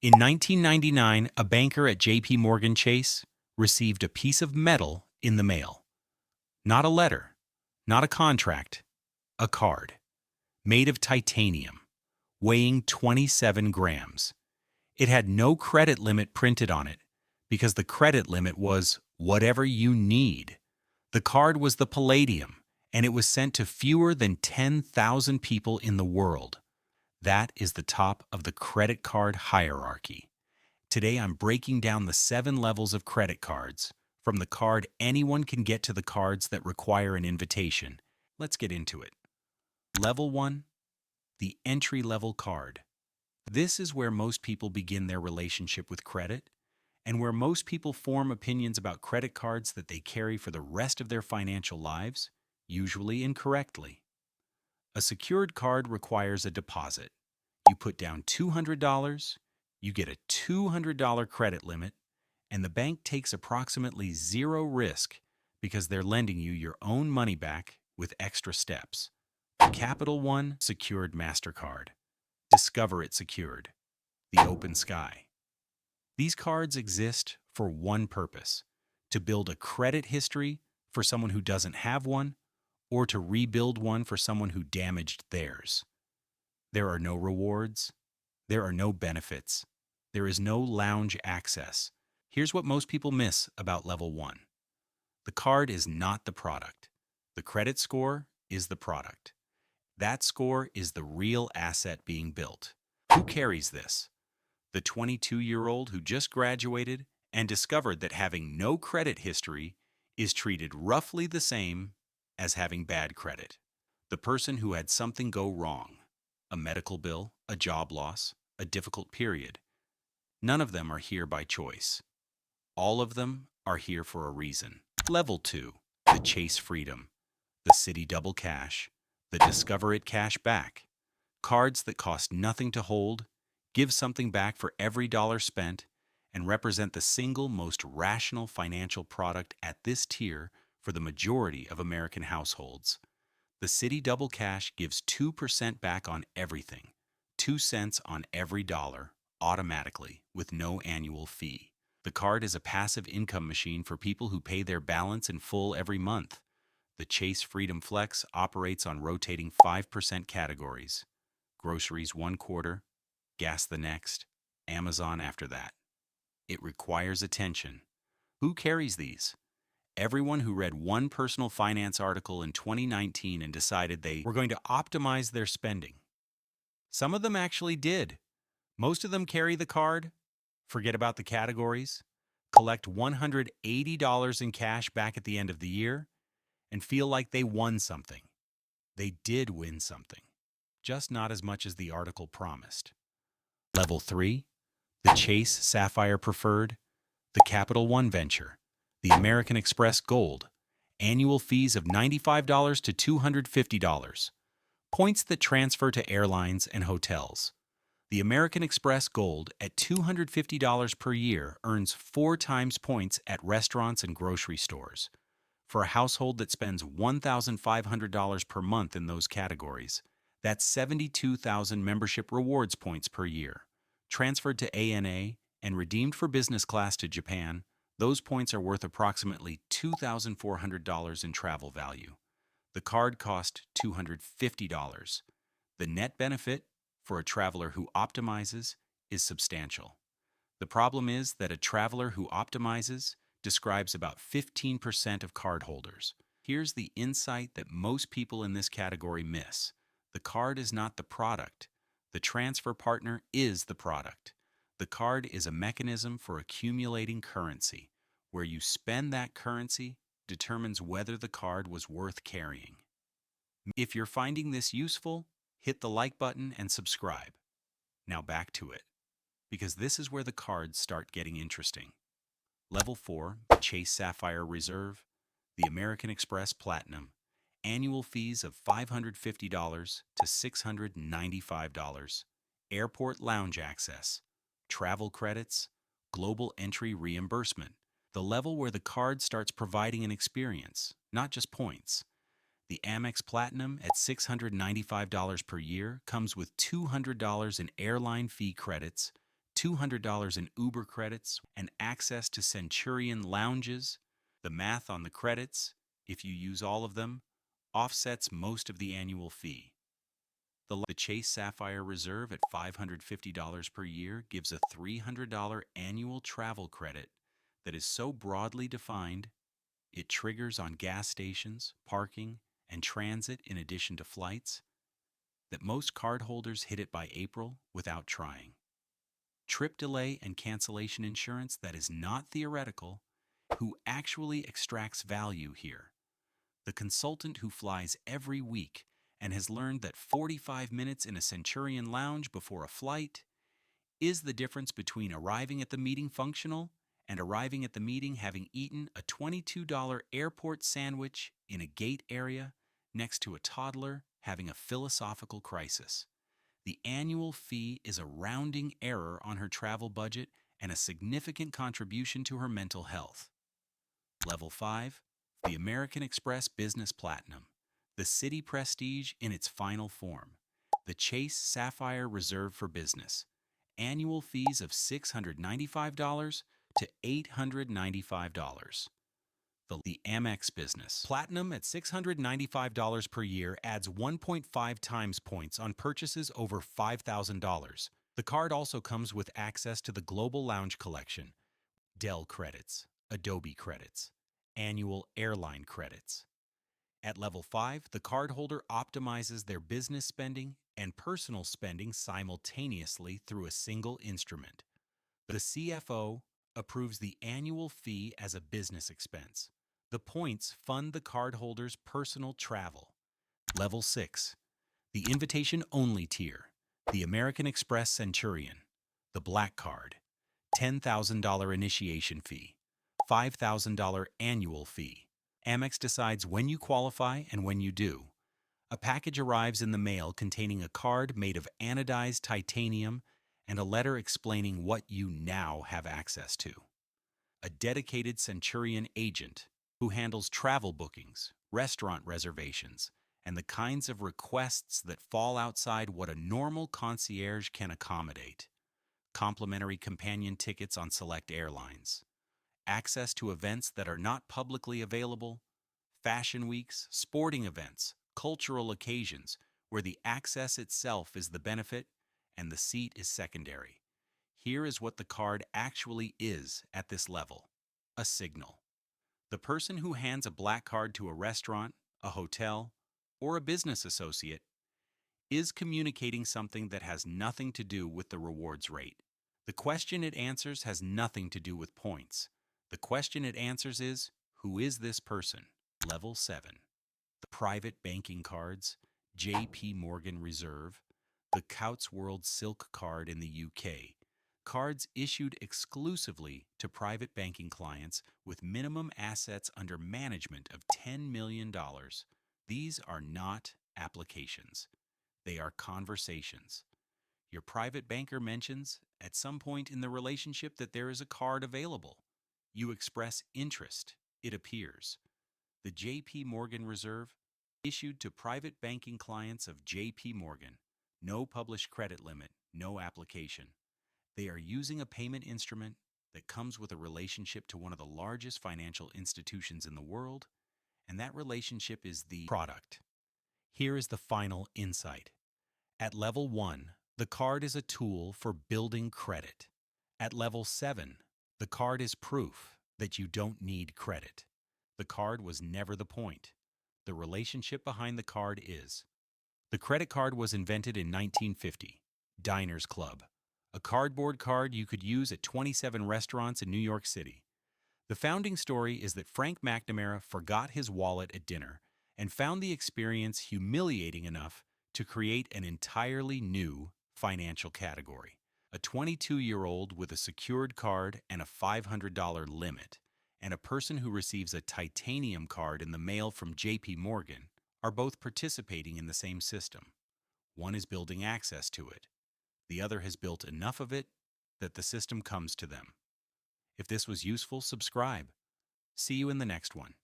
In 1999, a banker at JP Morgan Chase received a piece of metal in the mail. Not a letter, not a contract, a card, made of titanium, weighing 27 grams. It had no credit limit printed on it because the credit limit was whatever you need. The card was the palladium, and it was sent to fewer than 10,000 people in the world. That is the top of the credit card hierarchy. Today, I'm breaking down the 7 levels of credit cards, from the card anyone can get to the cards that require an invitation. Let's get into it. Level 1, the entry-level card. This is where most people begin their relationship with credit, and where most people form opinions about credit cards that they carry for the rest of their financial lives, usually incorrectly. A secured card requires a deposit. You put down $200, you get a $200 credit limit, and the bank takes approximately zero risk because they're lending you your own money back with extra steps. The Capital One Secured MasterCard. Discover It Secured. The Open Sky. These cards exist for one purpose: to build a credit history for someone who doesn't have one, or to rebuild one for someone who damaged theirs. There are no rewards. There are no benefits. There is no lounge access. Here's what most people miss about Level 1. The card is not the product. The credit score is the product. That score is the real asset being built. Who carries this? The 22-year-old who just graduated and discovered that having no credit history is treated roughly the same as having bad credit. The person who had something go wrong, a medical bill, a job loss, a difficult period. None of them are here by choice. All of them are here for a reason. Level 2, the Chase Freedom, the Citi Double Cash, the Discover It Cashback. Cards that cost nothing to hold, give something back for every dollar spent, and represent the single most rational financial product at this tier for the majority of American households. The Citi Double Cash gives 2% back on everything, 2 cents on every dollar, automatically, with no annual fee. The card is a passive income machine for people who pay their balance in full every month. The Chase Freedom Flex operates on rotating 5% categories: groceries 1/4, gas the next, Amazon after that. It requires attention. Who carries these? Everyone who read one personal finance article in 2019 and decided they were going to optimize their spending. Some of them actually did. Most of them carry the card, forget about the categories, collect $180 in cash back at the end of the year, and feel like they won something. They did win something, just not as much as the article promised. Level 3, the Chase Sapphire Preferred, the Capital One Venture, the American Express Gold, annual fees of $95 to $250, points that transfer to airlines and hotels. The American Express Gold at $250 per year earns 4 times points at restaurants and grocery stores. For a household that spends $1,500 per month in those categories, that's 72,000 membership rewards points per year. Transferred to ANA and redeemed for business class to Japan, those points are worth approximately $2,400 in travel value. The card cost $250. The net benefit for a traveler who optimizes is substantial. The problem is that a traveler who optimizes describes about 15% of cardholders. Here's the insight that most people in this category miss. The card is not the product. The transfer partner is the product. The card is a mechanism for accumulating currency. Where you spend that currency determines whether the card was worth carrying. If you're finding this useful, hit the like button and subscribe. Now back to it, because this is where the cards start getting interesting. Level 4, Chase Sapphire Reserve, the American Express Platinum, annual fees of $550 to $695, airport lounge access, travel credits, global entry reimbursement, the level where the card starts providing an experience, not just points. The Amex Platinum at $695 per year comes with $200 in airline fee credits, $200 in Uber credits, and access to Centurion lounges. The math on the credits, if you use all of them, offsets most of the annual fee. The Chase Sapphire Reserve at $550 per year gives a $300 annual travel credit that is so broadly defined, it triggers on gas stations, parking, and transit in addition to flights, that most cardholders hit it by April without trying. Trip delay and cancellation insurance that is not theoretical, who actually extracts value here. The consultant who flies every week and has learned that 45 minutes in a Centurion lounge before a flight is the difference between arriving at the meeting functional and arriving at the meeting having eaten a $22 airport sandwich in a gate area next to a toddler having a philosophical crisis. The annual fee is a rounding error on her travel budget and a significant contribution to her mental health. Level 5, the American Express Business Platinum, the City Prestige in its final form, the Chase Sapphire Reserve for Business, annual fees of $695 to $895. The Amex Business Platinum at $695 per year adds 1.5 times points on purchases over $5,000. The card also comes with access to the Global Lounge Collection, Dell credits, Adobe credits, annual airline credits. At level 5, the cardholder optimizes their business spending and personal spending simultaneously through a single instrument. The CFO approves the annual fee as a business expense. The points fund the cardholder's personal travel. Level 6, the invitation-only tier, the American Express Centurion, the Black Card, $10,000 initiation fee, $5,000 annual fee. Amex decides when you qualify and when you do. A package arrives in the mail containing a card made of anodized titanium and a letter explaining what you now have access to. A dedicated Centurion agent who handles travel bookings, restaurant reservations, and the kinds of requests that fall outside what a normal concierge can accommodate. Complimentary companion tickets on select airlines. Access to events that are not publicly available, fashion weeks, sporting events, cultural occasions, where the access itself is the benefit and the seat is secondary. Here is what the card actually is at this level: a signal. The person who hands a black card to a restaurant, a hotel, or a business associate is communicating something that has nothing to do with the rewards rate. The question it answers has nothing to do with points. The question it answers is, who is this person? Level 7. The private banking cards, JP Morgan Reserve, the Couttsworld Silk Card in the UK, cards issued exclusively to private banking clients with minimum assets under management of $10 million. These are not applications. They are conversations. Your private banker mentions at some point in the relationship that there is a card available. You express interest. It appears. The JP Morgan Reserve, issued to private banking clients of JP Morgan. No published credit limit, no application. They are using a payment instrument that comes with a relationship to one of the largest financial institutions in the world, and that relationship is the product. Here is the final insight. At level 1, the card is a tool for building credit. At level 7, the card is proof that you don't need credit. The card was never the point. The relationship behind the card is. The credit card was invented in 1950. Diners Club. A cardboard card you could use at 27 restaurants in New York City. The founding story is that Frank McNamara forgot his wallet at dinner and found the experience humiliating enough to create an entirely new financial category. A 22-year-old with a secured card and a $500 limit, and a person who receives a titanium card in the mail from JP Morgan are both participating in the same system. One is building access to it. The other has built enough of it that the system comes to them. If this was useful, subscribe. See you in the next one.